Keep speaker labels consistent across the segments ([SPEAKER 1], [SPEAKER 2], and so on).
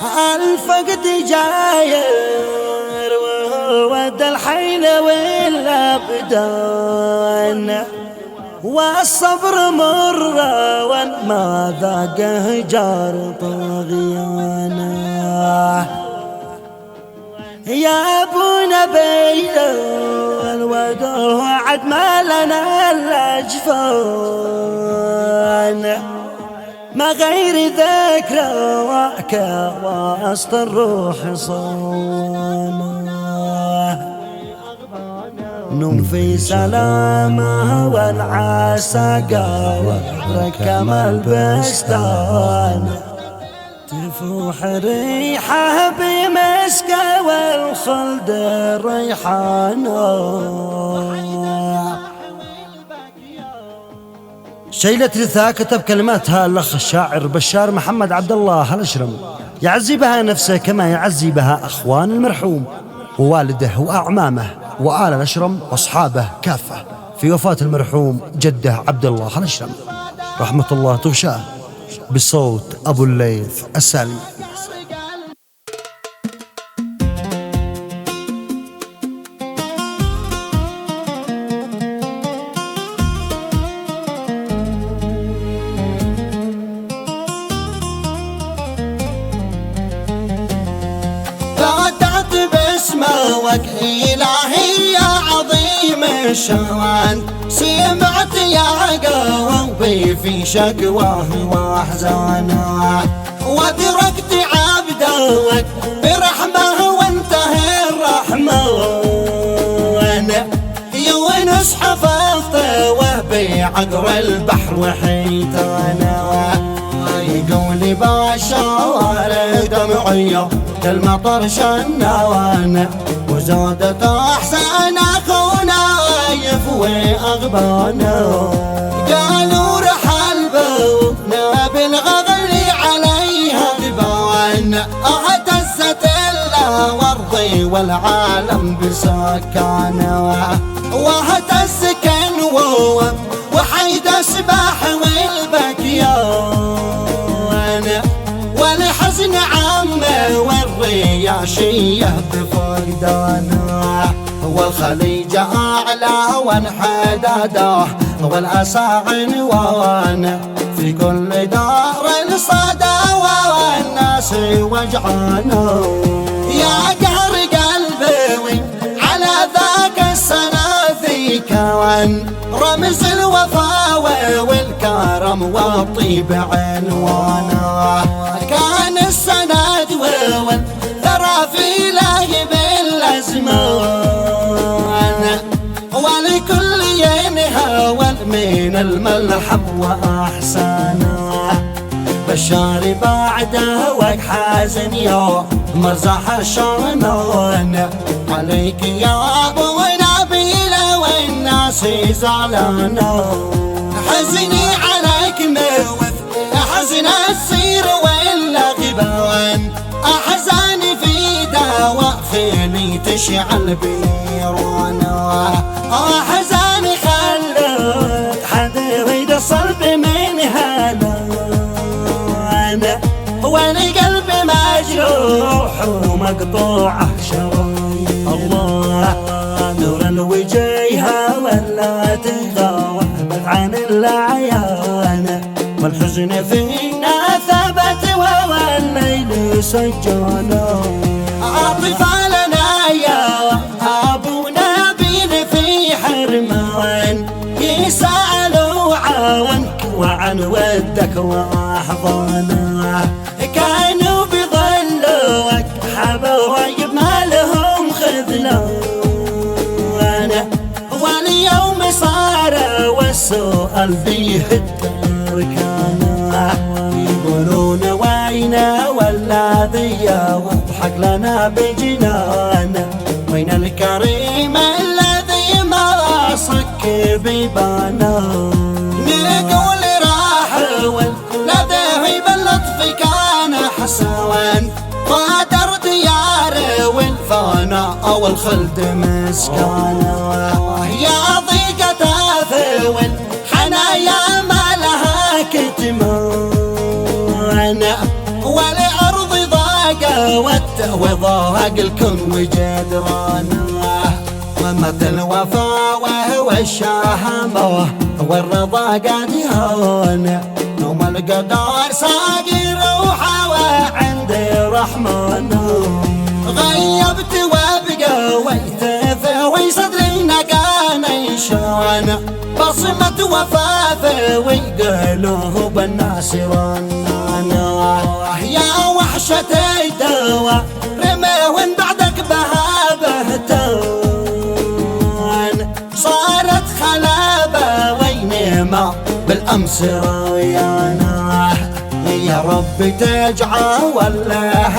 [SPEAKER 1] الفقد جاير وود الحين والابدان، والصبر مر وما ذاقه جار طغيانه. يا ابو نبيل الودوع عد ما لنا الاجفان، ما غير ذكراك وسط الروح صوانه. نم في سلامه والعساقة وركم البستان، تفوح ريحه بمسكه والخلد ريحانه. شيلة رثاء كتب كلماتها الأخ الشاعر بشار محمد عبد الله الأشرم، يعزي بها نفسه كما يعزي بها أخوان المرحوم ووالده وأعمامه وآل الأشرم وأصحابه كافة في وفاة المرحوم جده عبد الله الأشرم، رحمة الله تغشاه، بصوت أبو الليث السالم.
[SPEAKER 2] بعدت باسمك إلهي يا عظيم الشوان، سمعت يا قلبي في شكواه واحزانه، وادركت عبدك برحمه وانتهى الرحمه. يونس حفظته بعقر البحر وحيتانه، يقول باشار دمعيه كالمطر شنوانه، وزادت احسن اخونا يفوي اغبانه. قالوا رحل بونا بالغغل عليها ذبان، اهتزت الارض والعالم بسكانه، واهتز كنو وحيد اسباح والبكيان، والحزن عمه والرياشيه بفقدانه، والخليج أعلى وانحداده والأسى عنوانه، في كل دار صدى والناس وجعانه. يا قهر قلبي على ذاك السنة كون رمز الوفاء والكرم والطيب عنوانه، كان السند والثرى في لهب الأزمان، ولكل ينهى من الملحم وأحسانه. بشار بعده وحازن يا مرزح الشرنان، عليك يا ابو نبيل والناس زعلانه. حزني عليك موث حزن السير والغبان، احزاني في دواء خيلي تشعل بنيرانه. احزاني خلت حد يريد الصلب من هذا، وانا قلبي مجروح ومقطوعه شرايين. الله نور الوجيهه ولا تغاوى عن العيان، والحزن فينا ثبت والليل سجانا. عاطفة لنا يا ابو نبيل في حرمان، يسألوا عنك وعن ودك واحضانه، كانوا بظلوك حبايب ما لهم خذلانه، واليوم صار والسؤال فيه التركانه. يقولون وينا والذي واضحك لنا بجنانه، وين الكريم الذي ما صك بيبانه. نقول راح والذي باللطف كان حسوان، قادر دياره والفناء والخلد مسكانه. يا ضيقة ثول حنايا ما لها كتمان، والأرض ضاق قوته وضاق الكون وجدرانه، ومثل الوفا وهو الشهامة والرضا قد يهون، نوم القدر ساقي روحه وعند الرحمن، غيبت وبقويت في صدري نقى نيشان، بصمة وفاة وقلوب الناس رنانا، يا وحشة الدوا رمي بعدك بها بهتان، صارت خلابة وينما بالأمس ريانا، يا رب تجعل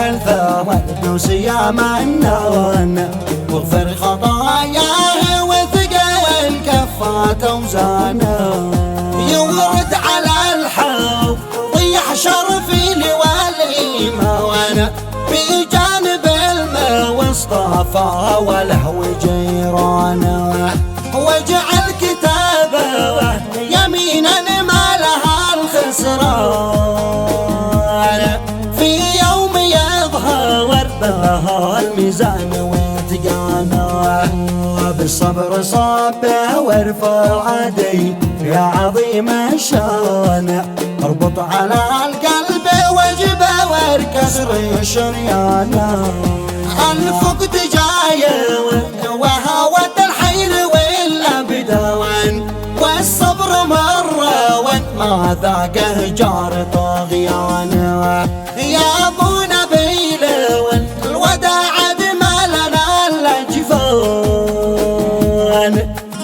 [SPEAKER 2] الثوى الدوس يا منان، واغفر خطاياه وثقل الكفات اوزانه، يورد على الحوض ويحشر في لواليمه، وانا بجانب الماء واصطفى والهو جيرانه، واجعل كتابه يمينا ما لها الخسران، في يوم يظهر بها الميزان وتقانه، بالصبر صابه وارفع عدي يا عظيم الشان، اربط على القلب وجبه والكسر شريانه، الفقد جايه وهوة الحيل والابدان، والصبر مره وما ذاقه جار طغيانه، يا ابو نبيل والوداع بما لنا الجفان،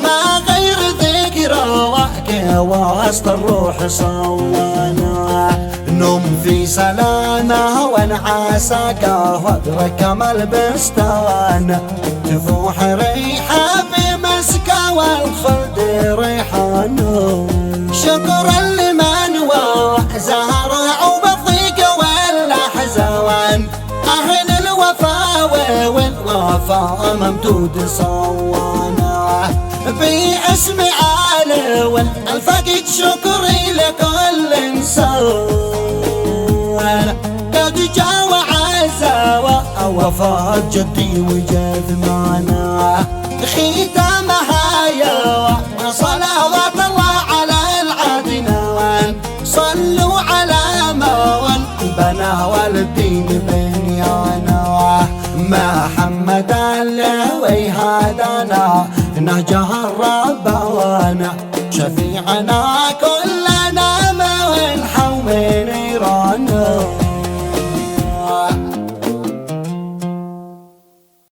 [SPEAKER 2] ما غير ذكراك وسط الروح صوانا، نم في سلامه وانعاسك وادرك ما البستان، تفوح ريحه بمسكه والخلد ريحانه، شكرا لمن وزهر وبضيق والاحزان، اهل الوفا والوفا ممدود صوانا، باسم آل والفقد شكري لكل انسان، قد جاء وعزى ووفى جدي وجد معنا، ختامها يا صلوات الله على العدنان، صلوا على موال بنا والدين بنيانا، ما حمد الله ويهدانا نهجه الربوانا، شفيعنا كلنا ما ونحو من نيرانا.